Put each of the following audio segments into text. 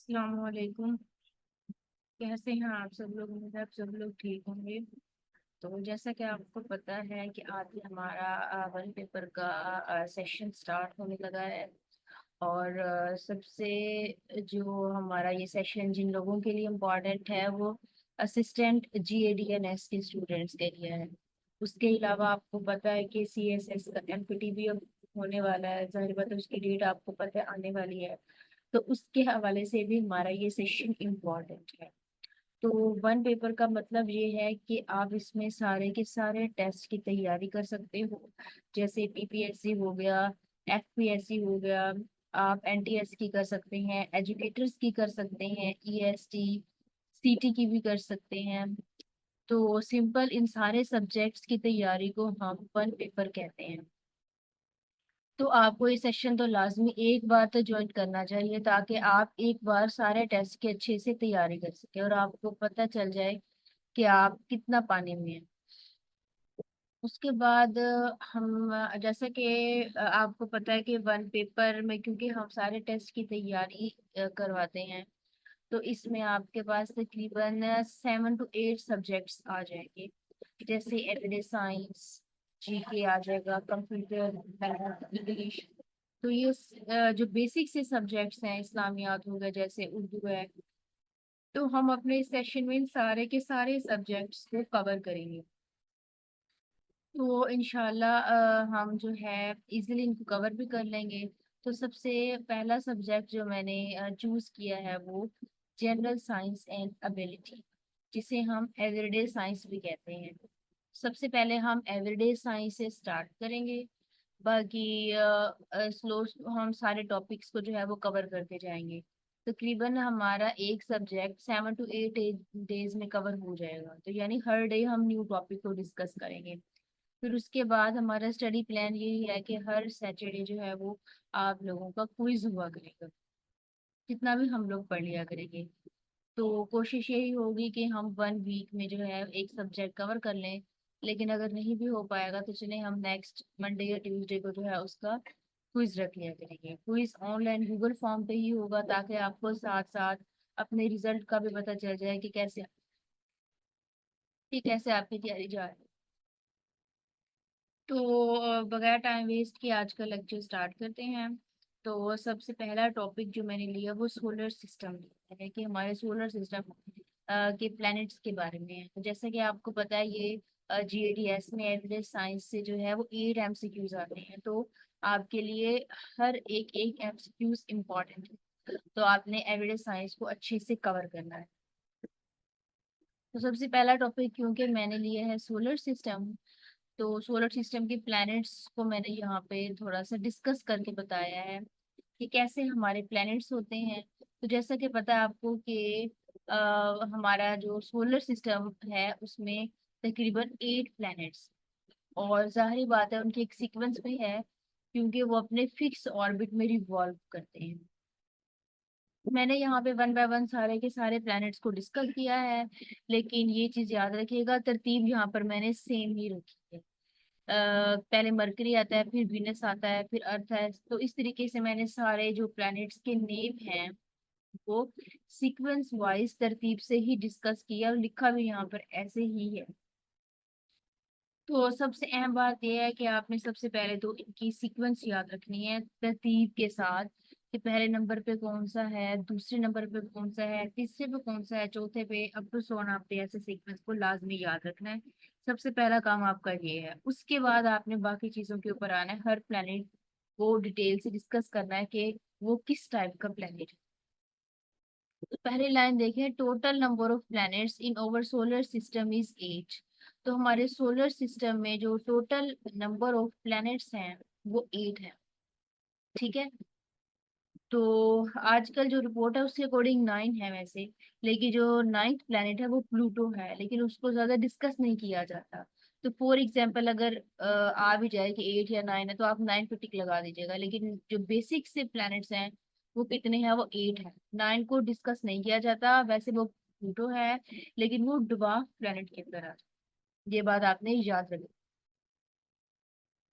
अस्सलाम वालेकुम। कैसे हैं आप सब लोग? उम्मीद है आप सब लोग ठीक होंगे। तो जैसा कि आपको पता है कि आज हमारा वन पेपर का सेशन स्टार्ट होने लगा है। और सबसे जो हमारा ये सेशन जिन लोगों के लिए इम्पोर्टेंट है वो असिस्टेंट GADNS के स्टूडेंट्स के लिए है। उसके अलावा आपको पता है कि CSS का MPT भी अब होने वाला है। जाहिर बात है उसकी डेट आपको पता है आने वाली है। तो उसके हवाले से भी हमारा ये सेशन इम्पोर्टेंट है। तो वन पेपर का मतलब ये है कि आप इसमें सारे के सारे टेस्ट की तैयारी कर सकते हो। जैसे PPSC हो गया, FPSC हो गया, आप NTS की कर सकते हैं, एजुकेटर्स की कर सकते हैं, EST CT की भी कर सकते हैं। तो सिंपल इन सारे सब्जेक्ट्स की तैयारी को हम वन पेपर कहते हैं। तो आपको ये सेशन तो लाजमी एक बार तो ज्वाइन करना चाहिए ताकि आप एक बार सारे टेस्ट की अच्छे से तैयारी कर सके और आपको पता चल जाए कि आप कितना पानी में हैं। उसके बाद हम जैसा कि आपको पता है कि वन पेपर में क्योंकि हम सारे टेस्ट की तैयारी करवाते हैं। तो इसमें आपके पास तकरीबन 7 to 8 सब्जेक्ट्स आ जाएंगे। जैसे एवरीडे साइंस, GK आ जाएगा, कंप्यूटर, इंग्लिश। तो ये जो बेसिक से सब्जेक्ट्स हैं, इस्लामियात हो गए, जैसे उर्दू है। तो हम अपने सेशन में इन सारे के सारे सब्जेक्ट्स को कवर करेंगे। तो इंशाल्लाह हम जो है इजीली इनको कवर भी कर लेंगे। तो सबसे पहला सब्जेक्ट जो मैंने चूज किया है वो जनरल साइंस एंड एबिलिटी, जिसे हम एवरीडे साइंस भी कहते हैं। सबसे पहले हम एवरीडे साइंस से स्टार्ट करेंगे। बाकी स्लो हम सारे टॉपिक्स को जो है वो कवर करते जाएंगे। तकरीबन हमारा एक सब्जेक्ट 7 to 8 डेज में कवर हो जाएगा। तो यानी हर डे हम न्यू टॉपिक को डिस्कस करेंगे। फिर उसके बाद हमारा स्टडी प्लान यही है कि हर सैटरडे जो है वो आप लोगों का क्विज हुआ करेगा। जितना भी हम लोग पढ़ लिया करेंगे। तो कोशिश यही होगी कि हम 1 वीक में जो है एक सब्जेक्ट कवर कर लें। लेकिन अगर नहीं भी हो पाएगा तो चले हम नेक्स्ट मंडे या ट्यूसडे को जो है उसका क्विज रख लिया करेंगे। क्विज ऑनलाइन गूगल फॉर्म पे ही होगा ताकि आपको साथ साथ अपने रिजल्ट का भी पता चल जाए कि कैसे आपकी तैयारी जा रही है। तो बगैर टाइम वेस्ट किए आज का लेक्चर स्टार्ट करते हैं। तो सबसे पहला टॉपिक जो मैंने लिया वो सोलर सिस्टम है कि हमारे सोलर सिस्टम के प्लैनेट्स के बारे में है। तो जैसा कि आपको पता है ये GADS में एवरेज साइंस से जो है वो 8 MCQs आते हैं। तो आपके लिए हर एक एक MCQs इम्पॉर्टेंट है। तो आपने एवरेज साइंस को अच्छे से कवर करना है। तो सबसे पहला टॉपिक क्योंकि मैंने लिया है सोलर सिस्टम, तो सोलर सिस्टम के प्लैनेट्स को मैंने यहाँ पे थोड़ा सा डिस्कस करके बताया है कि कैसे हमारे प्लैनेट्स होते हैं। तो जैसा कि पता है आपको कि हमारा जो सोलर सिस्टम है उसमें तकरीबन 8 प्लैनेट्स। और जाहिर बात है उनकी एक सीक्वेंस भी है क्योंकि वो अपने फिक्स ऑर्बिट में रिवॉल्व करते हैं। मैंने यहाँ पे वन बाय वन सारे के सारे प्लैनेट्स को डिस्कस किया है। लेकिन ये चीज याद रखिएगा, तरतीब यहाँ पर मैंने सेम ही रखी है। पहले मरकरी आता है, फिर वीनस आता है, फिर अर्थ है। तो इस तरीके से मैंने सारे जो प्लैनेट्स के नेम हैं वो सीक्वेंस वाइज तरतीब से ही डिस्कस किया और लिखा भी यहाँ पर ऐसे ही है। तो सबसे अहम बात यह है कि आपने सबसे पहले तो इनकी सीक्वेंस याद रखनी है तरतीब के साथ कि पहले नंबर पे कौन सा है, दूसरे नंबर पे कौन सा है, तीसरे पे कौन सा है, चौथे पे, अप टू सो ऑन। आपने ऐसे सीक्वेंस को लाजमी याद रखना है। सबसे पहला काम आपका ये है। उसके बाद आपने बाकी चीजों के ऊपर आना है। हर प्लेनेट को डिटेल से डिस्कस करना है कि वो किस टाइप का प्लेनेट है। तो पहली लाइन देखिए, total number of planets in over solar system is 8। तो हमारे सोलर सिस्टम में जो टोटल नंबर ऑफ प्लैनेट्स हैं वो 8 है। ठीक है। तो आजकल जो रिपोर्ट है उसके अकॉर्डिंग 9 है वैसे। लेकिन जो नाइन्थ प्लैनेट है वो प्लूटो है, लेकिन उसको ज्यादा डिस्कस नहीं किया जाता। तो फॉर एग्जाम्पल अगर आ भी जाए कि 8 या 9 है तो आप 9 पे टिक लगा दीजिएगा। लेकिन जो बेसिक से प्लैनेट्स हैं वो कितने हैं? वो 8 है। 9 को डिस्कस नहीं किया जाता, वैसे वो प्लूटो है लेकिन वो ड्वार्फ प्लैनेट की तरह है। ये बात आपने याद रखनी।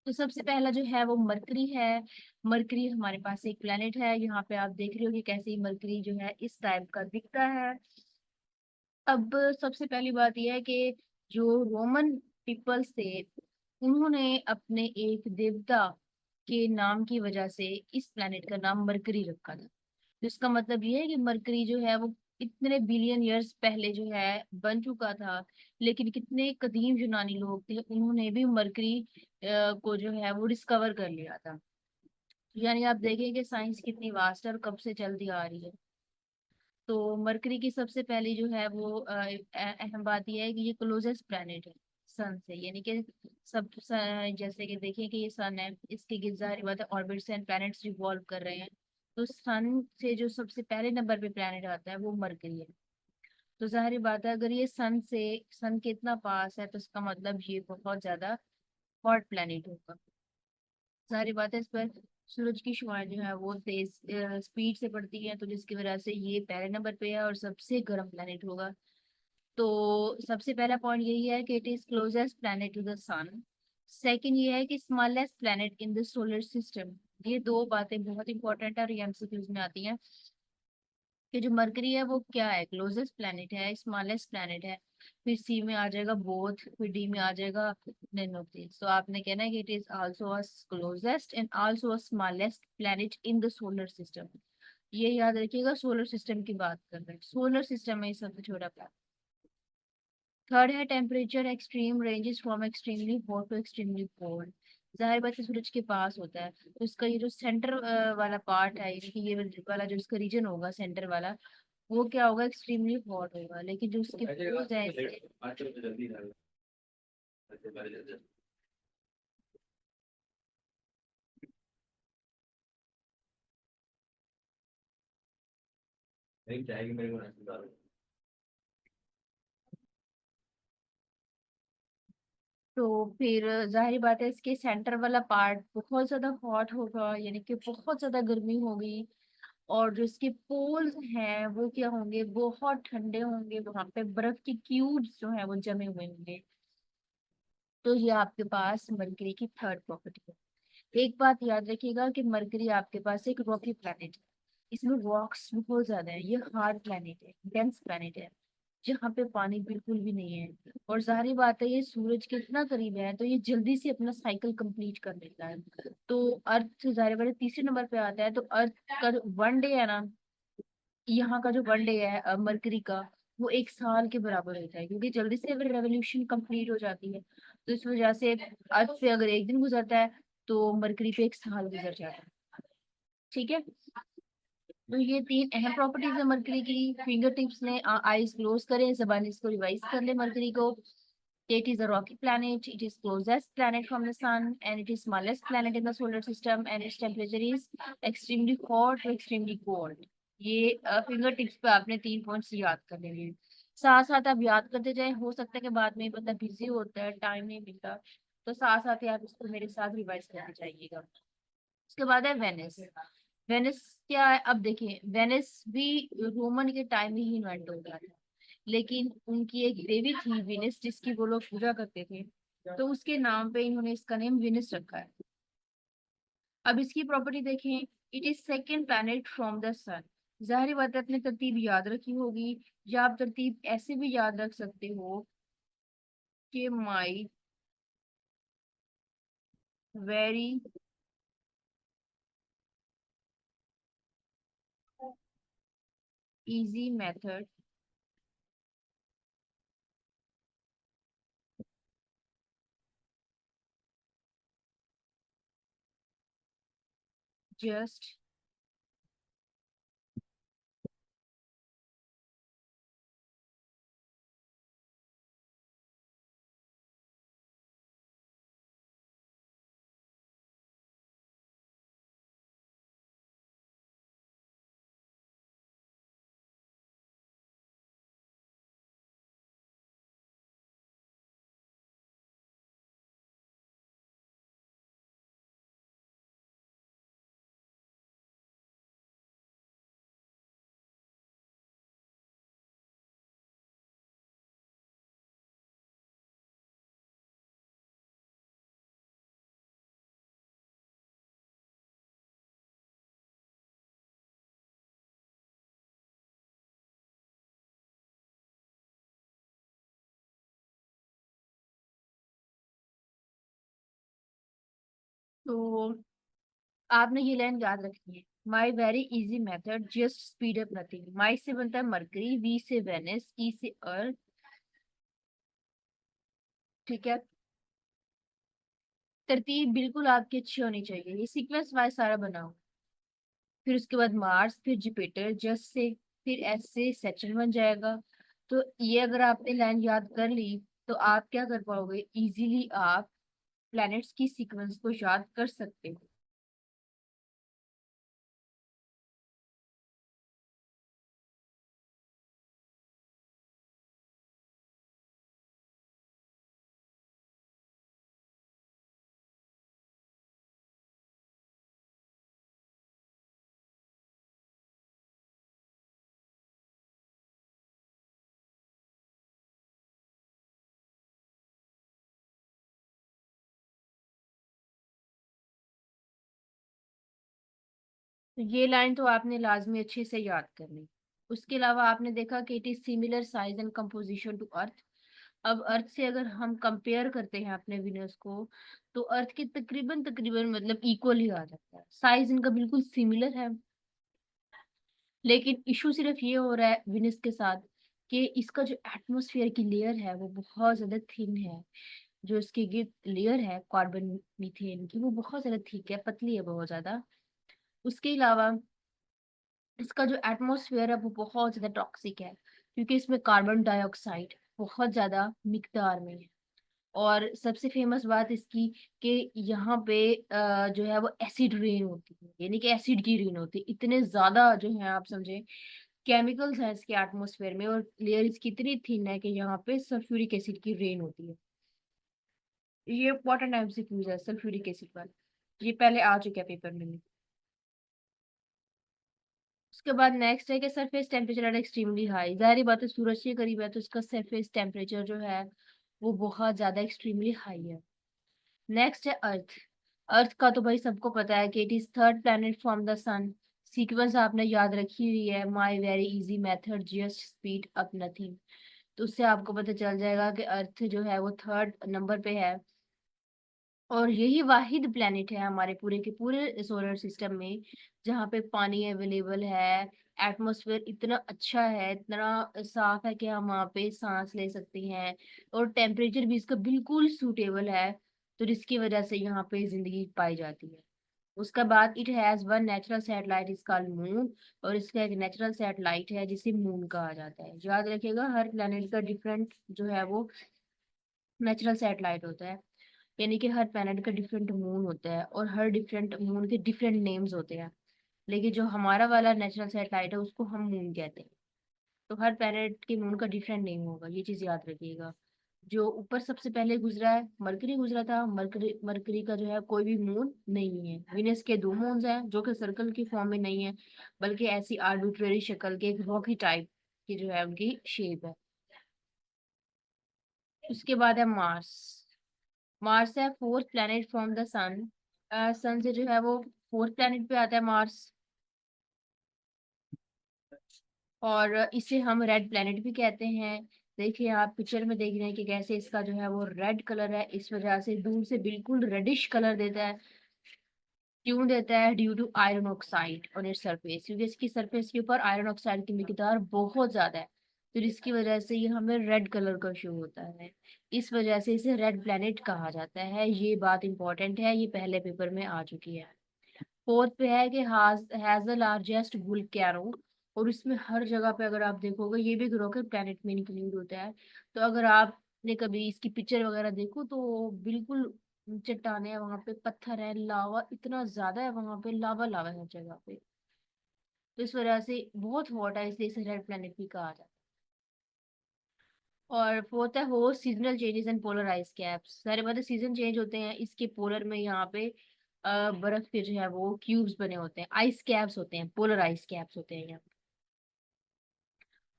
तो सबसे पहला जो है वो मरकरी है। मरकरी हमारे पास एक प्लेनेट है। यहाँ पे आप देख रहे हो कि कैसे ही मरकरी जो है इस टाइप का दिखता है। अब सबसे पहली बात यह है कि जो रोमन पीपल्स थे, उन्होंने अपने एक देवता के नाम की वजह से इस प्लेनेट का नाम मरकरी रखा था। तो इसका मतलब ये है कि मरकरी जो है वो इतने बिलियन ईयर्स पहले जो है बन चुका था। लेकिन कितने कदीम यूनानी लोग थे, उन्होंने भी मरकरी को जो है वो डिस्कवर कर लिया था। यानी आप देखें कि साइंस कितनी वास्ट है और कब से चलती आ रही है। तो मरकरी की सबसे पहली जो है वो अहम बात यह है कि ये क्लोजेस्ट प्लैनेट है सन से। यानी कि जैसे कि देखिए कि ये सन है, इसके गिर्द जाहिर बात है ऑर्बिट्स एंड प्लैनेट्स रिवॉल्व कर रहे हैं। तो सन से जो सबसे पहले नंबर पे प्लैनेट आता है वो मरकरी है। तो जाहिर बात है अगर ये सन के इतना पास है तो इसका मतलब ये बहुत ज्यादा हॉट प्लैनेट होगा। सारी बातें इस पर सूरज की शुआएं जो है वो तेज स्पीड से पड़ती है, तो जिसकी वजह से ये पहले नंबर पे है और सबसे गर्म प्लेनेट होगा। तो सबसे पहला पॉइंट यही है कि it is closest planet to the sun. Second ये है कि smallest planet in the solar system. ये दो बातें बहुत इंपॉर्टेंट है और ये एमसीक्यूज में आती हैं कि जो मरकरी है वो क्या है, क्लोजेस्ट प्लेनेट है, स्मॉलेस्ट प्लेनेट है। फिर सी में आ जाएगा बोथ, फिर डी में आ जाएगा none of these। तो आपने कहना है कि it is also a closest and also a smallest planet in the solar system. ये याद रखिएगा, सोलर सिस्टम की बात कर रहे हैं, सोलर सिस्टम में ये सबसे छोटा प्लेनेट। थर्ड है temperature extreme ranges from extremely hot to extremely cold. जाहिर बात है सूरज के पास होता है, तो इसका ये जो सेंटर वाला पार्ट है, यानी कि ये वाला जो इसका रीजन होगा सेंटर वाला, वो क्या होगा, एक्सट्रीमली हॉट होगा। लेकिन जो उसके पोल्स हैं तो फिर जाहिर बात है इसके सेंटर वाला पार्ट बहुत ज्यादा हॉट होगा, यानी कि बहुत ज्यादा गर्मी होगी। और जो इसके पोल्स हैं वो क्या होंगे, बहुत ठंडे होंगे, वहां पे बर्फ के क्यूब्स जो है वो जमे हुए होंगे। तो ये आपके पास मरकरी की थर्ड प्रॉपर्टी है। एक बात याद रखिएगा कि मरकरी आपके पास एक रॉकी प्लैनेट है। इसमें रॉक्स बहुत ज्यादा है, ये हार्ड प्लैनेट है, डेंस प्लैनेट है, जहाँ पे पानी बिल्कुल भी नहीं है। और जाहिर बात है ये सूरज के इतना करीब है तो ये जल्दी से अपना साइकिल कंप्लीट कर लेता है। तो अर्थ जाहिर बात है तीसरे नंबर पे आता है। तो अर्थ का वन डे है ना, यहाँ का जो वन डे है मरकरी का, वो एक साल के बराबर होता है, क्योंकि जल्दी से अगर रेवोल्यूशन कंप्लीट हो जाती है तो इस वजह से अर्थ पे अगर एक दिन गुजरता है तो मरकरी पे एक साल गुजर जाता है। ठीक है। तो ये तीन अहम प्रॉपर्टीज है मरकरी की। फिंगर टिप्स ने आईज क्लोज करें, जबान इसको रिवाइज कर ले मरकरी को। It is a rocky planet. It is closest planet from the sun, and it is smallest planet in the solar system, and its temperature is extremely hot to extremely cold. ये finger tips पे आपने 3 points याद कर लेने हैं। साथ साथ आप याद करते जाए, हो सकता है कि बाद में बंदा बिजी होता है, टाइम नहीं मिलता, तो साथ साथ ही आप इसको मेरे साथ रिवाइज करते जाइएगा। उसके बाद है वेनिस। वेनिस क्या है, अब देखिए वेनिस भी रोमन के टाइम में ही इन्वेंट हो गया था। लेकिन उनकी एक देवी थी विनिस, जिसकी वो लोग पूजा करते थे, तो उसके नाम पे इन्होंने इसका नेम विनिस रखा है। अब इसकी प्रॉपर्टी देखें, it is second planet from the sun. जाहिर बात है अपने तरतीब याद रखी होगी, या आप तरतीब ऐसे भी याद रख सकते हो कि my very easy method just तो आपने ये लाइन याद रखनी है, my very easy method just speed up nothing. My से बनता है मरकरी, वी से वेनिस, ई से अर्थ। ठीक है, तरतीब बिल्कुल आपकी अच्छी होनी चाहिए, ये सीक्वेंस वाइज सारा बनाओ। फिर उसके बाद मार्स, फिर जुपिटर, जस्ट से फिर एस से सैटर्न बन जाएगा। तो ये अगर आपने लाइन याद कर ली तो आप क्या कर पाओगे, इजीली आप प्लैनेट्स की सीक्वेंस को याद कर सकते हो। तो ये लाइन तो आपने लाजमी अच्छे से याद करनी। उसके अलावा आपने देखा कि it is similar size and composition to Earth. अब अर्थ से अगर हम कंपेयर करते हैं अपने विनर्स को, तो अर्थ के तकरीबन तकरीबन मतलब इक्वल ही आ जाता है, साइज इनका बिल्कुल सिमिलर है। लेकिन इशू सिर्फ ये हो रहा है विनस के साथ कि इसका जो एटमॉस्फेयर की लेयर है वो बहुत ज्यादा थिन है। जो इसकी लेयर है कार्बन मीथेन की, वो बहुत ज्यादा थिक है, पतली है बहुत ज्यादा। उसके अलावा इसका जो एटमॉस्फेयर है वो बहुत ज्यादा टॉक्सिक है, क्योंकि इसमें कार्बन डाइऑक्साइड बहुत ज्यादा मिकदार में है। और सबसे फेमस बात इसकी कि यहाँ पे जो है वो एसिड रेन होती है, यानी कि एसिड की रेन होती है, इतने ज्यादा जो है आप समझे केमिकल्स हैं इसके एटमॉस्फेयर में, और लेयर इसकी इतनी थिन है कि यहाँ पे सल्फ्यूरिक एसिड की रेन होती है। ये इंपॉर्टेंट टाइम से क्यूज है सल्फ्यूरिक एसिड पर, ये पहले आ चुका है पेपर में। उसके बाद नेक्स्ट है कि surface temperature at extremely high. जाहिर बात है सूरज के करीब है तो इसका सरफेस टेम्परेचर जो है वो बहुत ज्यादा एक्सट्रीमली हाई है। नेक्स्ट है अर्थ। अर्थ का तो भाई सबको पता है कि it is third planet from the sun. Sequence आपने याद रखी हुई है, my very easy method just speed up nothing. तो उससे आपको पता चल जाएगा कि अर्थ जो है वो थर्ड नंबर पे है। और यही वाहिद प्लेनेट है हमारे पूरे के पूरे सोलर सिस्टम में जहाँ पे पानी अवेलेबल है, एटमॉस्फेयर इतना अच्छा है, इतना साफ है कि हम वहाँ पे सांस ले सकते हैं, और टेम्परेचर भी इसका बिल्कुल सूटेबल है। तो जिसकी वजह से यहाँ पे जिंदगी पाई जाती है। उसका बाद it has one natural satellite is called moon. और इसका एक नेचुरल सैटेलाइट है जिसे मून कहा जाता है। याद रखिएगा हर प्लेनेट का डिफरेंट जो है वो नेचुरल सैटेलाइट होता है, यानी कि हर प्लैनेट का डिफरेंट मून होता है और हर डिफरेंट मून के डिफरेंट नेम्स होते हैं। लेकिन जो हमारा वाला नेचुरल सैटेलाइट है उसको हम मून कहते हैं। तो हर प्लैनेट के मून का डिफरेंट नेम होगा, ये चीज याद रखिएगा। जो ऊपर सबसे पहले गुजरा है मरकरी गुजरा था। मरकरी मरकरी का जो है कोई भी मून नहीं है। विनस के दो मून्स हैं जो कि सर्कल की फॉर्म में नहीं है, बल्कि ऐसी आर्बिट्रेरी शक्ल के एक रॉकी टाइप की जो है उनकी शेप है। उसके बाद है मार्स। मार्स है फोर्थ प्लैनेट फ्रॉम द सन। सन से जो है वो फोर्थ प्लैनेट पे आता है मार्स। और इसे हम रेड प्लैनेट भी कहते हैं। देखिए आप पिक्चर में देख रहे हैं कि कैसे इसका जो है वो रेड कलर है, इस वजह से दूर से बिल्कुल रेडिश कलर देता है। क्यों देता है? Due to iron oxide on its surface, क्योंकि इसकी सरफेस के ऊपर आयरन ऑक्साइड की मिकदार बहुत ज्यादा है। तो जिसकी वजह से ये हमें रेड कलर का शो होता है। इस वजह से इसे रेड प्लैनेट कहा जाता है। ये बात इंपॉर्टेंट है, ये पहले पेपर में आ चुकी है। फोर्थ पे है कि हैज द लार्जेस्ट वुल्केनो। और इसमें हर जगह पे अगर आप देखोगे ये भी ग्रो के प्लेनेट में इंक्लूड होता है। तो अगर आपने कभी इसकी पिक्चर वगैरह देखो तो बिल्कुल चट्टाने हैं वहां पे, पत्थर है, लावा इतना ज्यादा है वहां पे, लावा लावा है हर जगह पे। तो इस वजह से बहुत हॉट है, इसलिए इसे रेड प्लेनेट भी कहा जाता है। और फोर्थ है हो seasonal changes and polar ice caps. सारे मतलब सीजन चेंज होते हैं इसके पोलर में, यहाँ पे बर्फ के जो है वो क्यूब्स बने होते हैं, आइस कैप्स होते हैं, पोलर आइस कैप्स होते हैं यहाँ पे।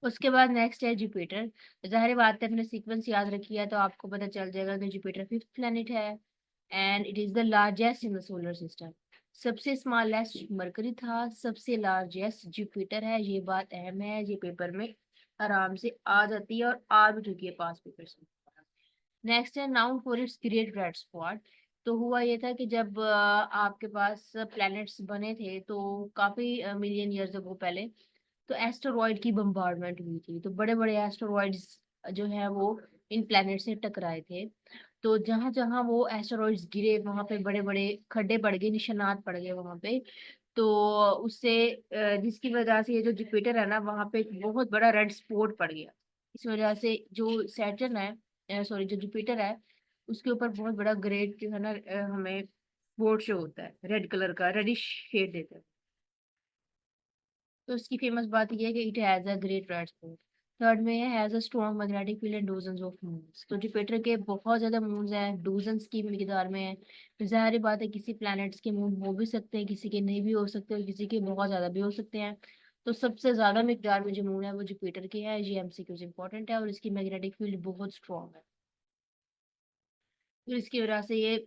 उसके बाद नेक्स्ट है जुपिटर। जाहिर बात है अपने सीक्वेंस याद रखी है तो आपको पता चल जाएगा कि जुपिटर फिफ्थ प्लेनेट है and it is the largest in the solar system. सबसे स्मॉलेस्ट मरकरी था, सबसे लार्जेस्ट जुपिटर है। ये बात अहम है, ये पेपर में आराम से आ जाती है और आ भी चुकी है पास पेपर से। नेक्स्ट है known for its great red spot. तो हुआ ये था कि जब आपके पास प्लैनेट्स बने थे तो काफी मिलियन ईयर्स अगो पहले, तो एस्टेरॉयड की बम्बार्डमेंट हुई थी, तो बड़े बड़े एस्टेरॉयड्स जो है वो इन प्लैनेट से टकराए थे। तो जहां जहां वो एस्टेरॉयड्स गिरे वहां पे बड़े बड़े खड्डे पड़ गए, निशानात पड़ गए वहां पे। तो उससे जिसकी वजह से ये जो जुपिटर है ना, वहां पे एक बहुत बड़ा रेड स्पॉट पड़ गया। इस वजह से जो सैटर्न है, सॉरी जो जुपिटर है, उसके ऊपर बहुत बड़ा ग्रेड जो है ना, हमें स्पॉट शो होता है, रेड कलर का, रेडिश शेड देता है। तो उसकी फेमस बात यह है कि it has a great red spot. Third में है has a strong magnetic field and dozens of moons. तो जुपिटर के बहुत ज्यादा मून्स हैं, डोजन्स की मिकदार में है। तो जाहिर बात है किसी प्लैनेट्स के मून हो भी सकते हैं, किसी के नहीं भी हो सकते, और किसी के बहुत ज्यादा भी हो सकते हैं। तो सबसे ज्यादा मिकदार में जो मून है वो जुपिटर की है। ये एमसीक्यूज इंपॉर्टेंट है, और इसकी मैग्नेटिक फील्ड बहुत स्ट्रॉन्ग है। तो इसकी वजह से ये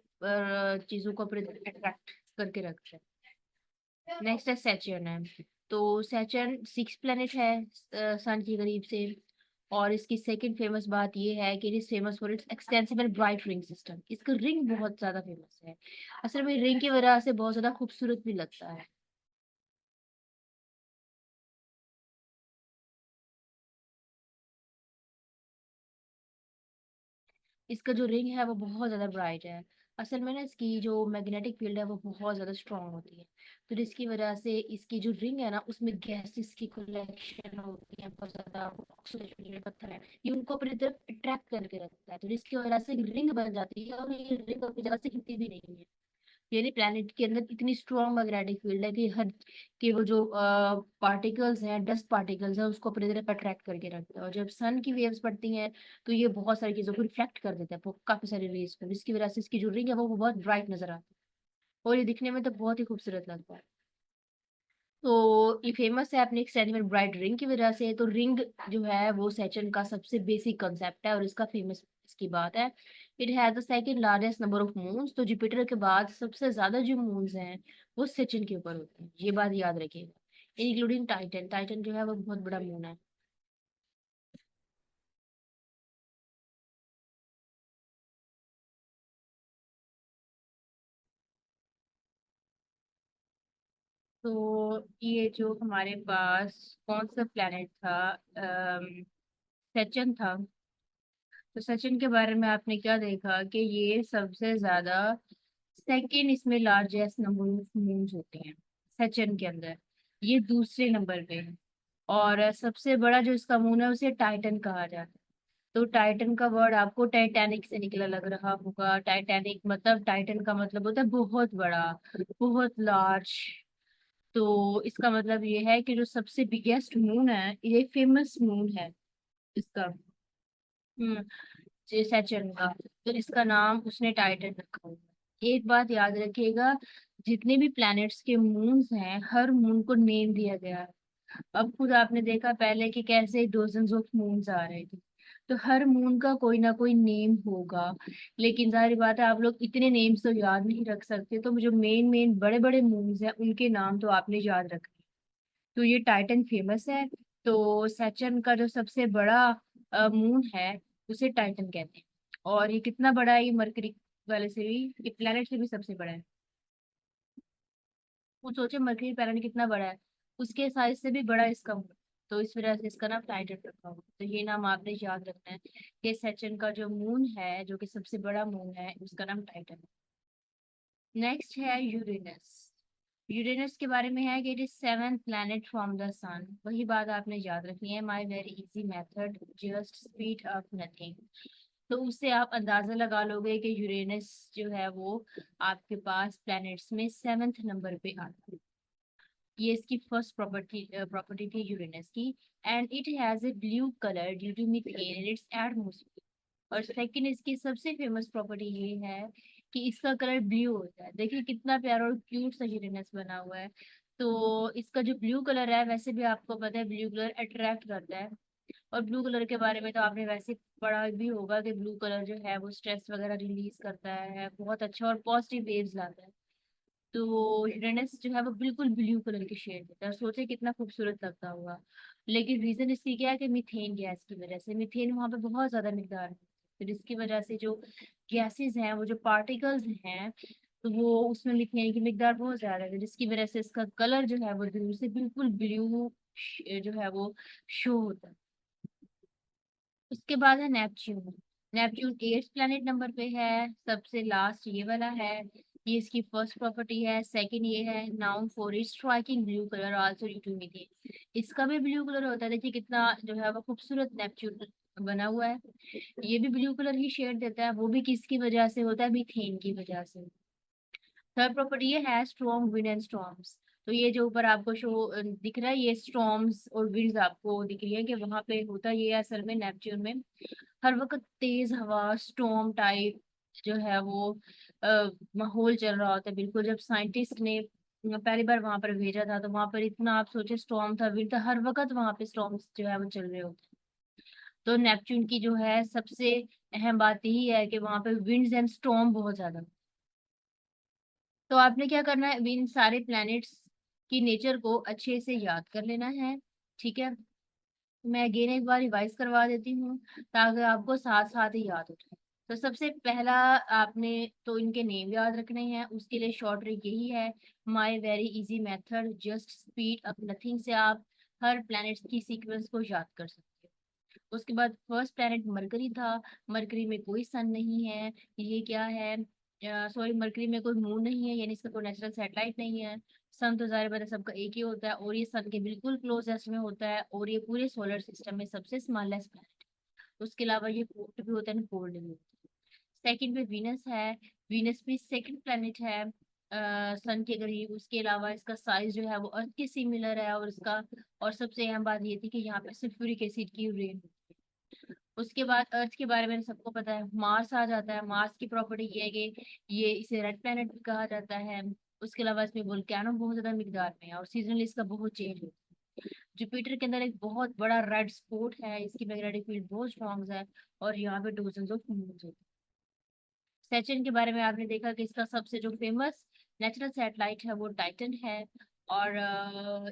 चीजों को अपने अट्रैक्ट करके रखता है। नेक्स्ट है सैचर्न है। तो सैचर्न सिक्स प्लेनेट है सन के करीब से। और इसकी सेकंड फेमस बात ये है कि it is famous for its extensive and bright ring system. इसका रिंग बहुत ज्यादा फेमस है। असल में रिंग की वजह से बहुत ज्यादा खूबसूरत भी लगता है। इसका जो रिंग है वो बहुत ज्यादा ब्राइट है। असल में ना इसकी जो मैग्नेटिक फील्ड है वो बहुत ज्यादा स्ट्रांग होती है। तो जिसकी वजह से इसकी जो रिंग है ना, उसमें गैसेस की कलेक्शन होती है बहुत ज्यादा, ऑक्सीजन पत्थर है, ये उनको अपनी तरफ अट्रैक्ट करके रखता है। तो जिसकी वजह से रिंग बन जाती है, और ये रिंग अपनी जगह से हिलती भी नहीं है। यानी प्लैनेट के अंदर इतनी स्ट्रॉन्ग मैग्नेटिक फील्ड है कि हर के वो जो पार्टिकल्स हैं, डस्ट पार्टिकल्स हैं, उसको अपनी तरफ अट्रैक्ट करके रखते हैं। और जब सन की वेव्स पड़ती हैं तो ये बहुत सारी चीजों को रिफ्लेक्ट कर देता है, काफी सारी रेज को, जिसकी वजह से इसकी जो रिंग है वो बहुत ब्राइट नजर आती है। और ये दिखने में तो बहुत ही खूबसूरत लगता है। तो ये फेमस है अपनी एक्सटेंडेबल ब्राइट रिंग की वजह से। तो रिंग जो है वो सैटर्न का सबसे बेसिक कंसेप्ट है, और इसका फेमस इसकी बात है। It has the second largest number of moons. तो जुपिटर के बाद सबसे ज्यादा जो मून्स हैं वो सैटर्न के ऊपर होते हैं, ये बात याद रखिएगा। Including Titan. टाइटन जो है वो बहुत बड़ा मून है। तो ये जो हमारे पास कौन सा प्लेनेट था, सैटर्न था। तो सचिन के बारे में आपने क्या देखा कि ये सबसे ज्यादा सेकंड इसमें लार्जेस्ट नंबर ऑफ मून्स होते हैं सचिन के अंदर। ये दूसरे नंबर पे है। और सबसे बड़ा जो इसका मून है उसे टाइटन कहा जाता है। तो टाइटन का वर्ड आपको टाइटैनिक से निकला लग रहा होगा। टाइटैनिक मतलब, टाइटन का मतलब होता है बहुत बड़ा, बहुत लार्ज। तो इसका मतलब ये है कि जो सबसे बिगेस्ट मून है, ये फेमस मून है इसका। हम्म, जे सैचर्न का। तो इसका नाम उसने टाइटन रखा हुआ है। एक बात याद रखिएगा, जितने भी प्लैनेट्स के मून्स हैं हर मून को नेम दिया गया है। अब खुद आपने देखा पहले कि कैसे डोजन्स ऑफ मून्स आ रहे थे। तो हर मून का कोई ना कोई नेम होगा। लेकिन जाहिर बात है आप लोग इतने नेम्स तो याद नहीं रख सकते, तो जो मेन मेन बड़े बड़े मून्स हैं उनके नाम तो आपने याद रखने। तो ये टाइटन फेमस है। तो सैटर्न का जो सबसे बड़ा मून है उसे टाइटन कहते हैं। और ये कितना बड़ा है, ये मरकरी वाले से भी, ये प्लेनेट से भी सबसे बड़ा है। वो सोचे मरकरी प्लेनेट कितना बड़ा है, उसके साइज से भी बड़ा इसका मून। तो इस वजह से इसका नाम टाइटन रखा हुआ। तो ये नाम आपने याद रखना है कि सैटर्न का जो मून है, जो कि सबसे बड़ा मून है, उसका नाम टाइटन है। नेक्स्ट है यूरेनस। यूरेनस के बारे में है कि it is seventh planet from the sun. वही बात आपने याद रखनी है, my very easy method, just speed up nothing. तो उससे आप अंदाजा लगा लोगे कि यूरेनस जो है वो आपके पास प्लैनेट्स में सेवेंथ नंबर पे आता है। ये इसकी फर्स्ट प्रॉपर्टी थी यूरेनस की। And it has a blue colour due to methane in its atmosphere. और सेकंड इसकी सबसे फेमस प्रॉपर्टी ये है कि इसका कलर ब्लू होता है। देखिए कितना प्यारा और क्यूट सा यूरेनस बना हुआ है। तो इसका जो ब्लू कलर है, वैसे भी आपको पता है ब्लू कलर अट्रैक्ट करता है। और ब्लू कलर के बारे में तो आपने वैसे पढ़ा भी होगा कि ब्लू कलर जो है वो स्ट्रेस वगैरह रिलीज करता है, बहुत अच्छा और पॉजिटिव वेव्स लाता है। तो यूरेनस जो है वो बिल्कुल ब्लू कलर की शेड होता है। सोचे कितना खूबसूरत लगता होगा। लेकिन रीजन इसकी क्या है कि मीथेन गैस की वजह से, मीथेन वहां पे बहुत ज्यादा मिकदार है। तो जिसकी वजह से जो गैसेस हैं, वो जो पार्टिकल्स हैं, तो वो उसमें मीथेन की मिकदार बहुत ज्यादा है, जिसकी वजह से इसका कलर जो है वो दूर से बिल्कुल ब्लू जो है वो शो होता है। उसके बाद है Neptune. Neptune 8th planet number पे है, सबसे लास्ट ये वाला है। ये इसकी फर्स्ट प्रॉपर्टी है। सेकंड ये है known for it striking blue colour also due to methane. इसका भी ब्लू कलर होता है, देखिए कितना जो है वो खूबसूरत नेपच्यून बना हुआ है। ये भी ब्लू कलर ही शेड देता है, वो भी किसकी वजह से होता है, मीथेन की वजह से। थर्ड प्रॉपर्टी ये है स्ट्रॉन्ग विंड एंड स्टॉर्म्स। तो ये जो ऊपर आपको शो दिख रहा है, ये स्टॉर्म्स और विंड्स आपको दिख रही है कि वहां पे होता ये है असल में नेपच्यून में हर वक्त तेज हवा स्टॉर्म टाइप जो है वो माहौल चल रहा होता है। बिल्कुल जब साइंटिस्ट ने पहली बार वहां पर भेजा था, तो वहां पर इतना आप सोचे स्टॉर्म था, विंड था, हर वक्त वहां पे स्टॉर्म्स जो है वो चल रहे होते हैं। तो नेपच्यून की जो है सबसे अहम बात यही है कि वहां पे विंड्स एंड स्टॉर्म बहुत ज्यादा। तो आपने क्या करना है, इन सारे प्लैनेट्स की नेचर को अच्छे से याद कर लेना है। ठीक है, मैं अगेन एक बार रिवाइज करवा देती हूँ ताकि आपको साथ साथ ही याद हो जाए। तो सबसे पहला आपने तो इनके नेम याद रखने हैं, उसके लिए शॉर्ट ट्रिक यही है, my very easy method just speed up nothing से आप हर प्लैनेट्स की सीक्वेंस को याद कर सकते हो। उसके बाद फर्स्ट प्लैनेट मरकरी था। मरकरी में कोई सन नहीं है। ये क्या है, सॉरी, मरकरी में कोई मून नहीं है, यानी इसका कोई नेचुरल सैटेलाइट नहीं है। सन तो जाहिर बात है सबका एक ही होता है, और ये सन के बिल्कुल क्लोजेस्ट में होता है, और ये पूरे सोलर सिस्टम में सबसे स्मॉलेस्ट प्लैनेट। उसके अलावा ये कोल्ड भी होता है, कोल्ड भी होता है। सेकंड पे वीनस है। वीनस भी सेकंड प्लैनेट है सन के करीब। उसके अलावा इसका साइज जो है वो अर्थ के सिमिलर है, और इसका और सबसे अहम बात ये थी कि यहाँ पे सल्फ्यूरिक एसिड की रेन। उसके बाद अर्थ के बारे में सबको पता है, मार्स आ जाता है। मार्स की प्रॉपर्टी ये है कि ये इसे रेड प्लैनेट भी कहा जाता है। उसके अलावा इसमें वोल्केनो बहुत ज्यादा मिकदार में है, और सीजनली इसका बहुत चेंज होता है। जुपिटर के अंदर एक बहुत बड़ा रेड स्पॉट है, इसकी मैग्नेटिक फील्ड बहुत स्ट्रॉन्ग है, और यहाँ पे डोजन्स ऑफ मून्स होते हैं। सैटर्न के बारे में आपने देखा कि इसका सबसे जो फेमस नेचुरल सैटेलाइट है वो टाइटन है, और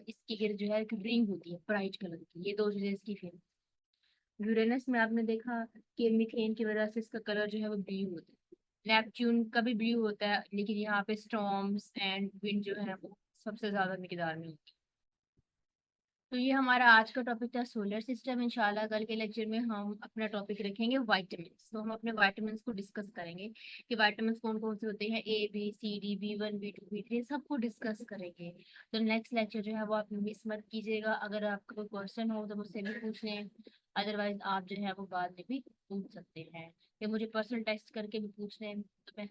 इसकी गिर जो है रिंग होती है ब्राइट कलर की, ये दो चीजें इसकी फेमस। यूरेनस में आपने देखा कि मीथेन की वजह से इसका कलर जो है वो ब्लू होता है। नेपच्यून का भी ब्लू होता है, लेकिन यहाँ पे स्टॉर्म्स एंड विंड जो है वो सबसे ज्यादा मिकदार में होती है। तो ये हमारा आज का टॉपिक था सोलर सिस्टम। इंशाल्लाह कल के लेक्चर में हम अपना टॉपिक रखेंगे वाइटामिन्स। तो हम अपने वाइटामिन्स को डिस्कस करेंगे कि वाइटामिन्स कौन कौन से होते हैं, A B C D B1 B2 B3 सबको डिस्कस करेंगे। तो नेक्स्ट लेक्चर जो है वो आप मिस मत कीजिएगा। अगर आपका कोई क्वेश्चन हो तो मुझसे भी पूछ लें, अदरवाइज आप जो है वो बाद में भी पूछ सकते हैं, या मुझे पर्सनल टेक्स्ट करके भी पूछ लें, तो मैं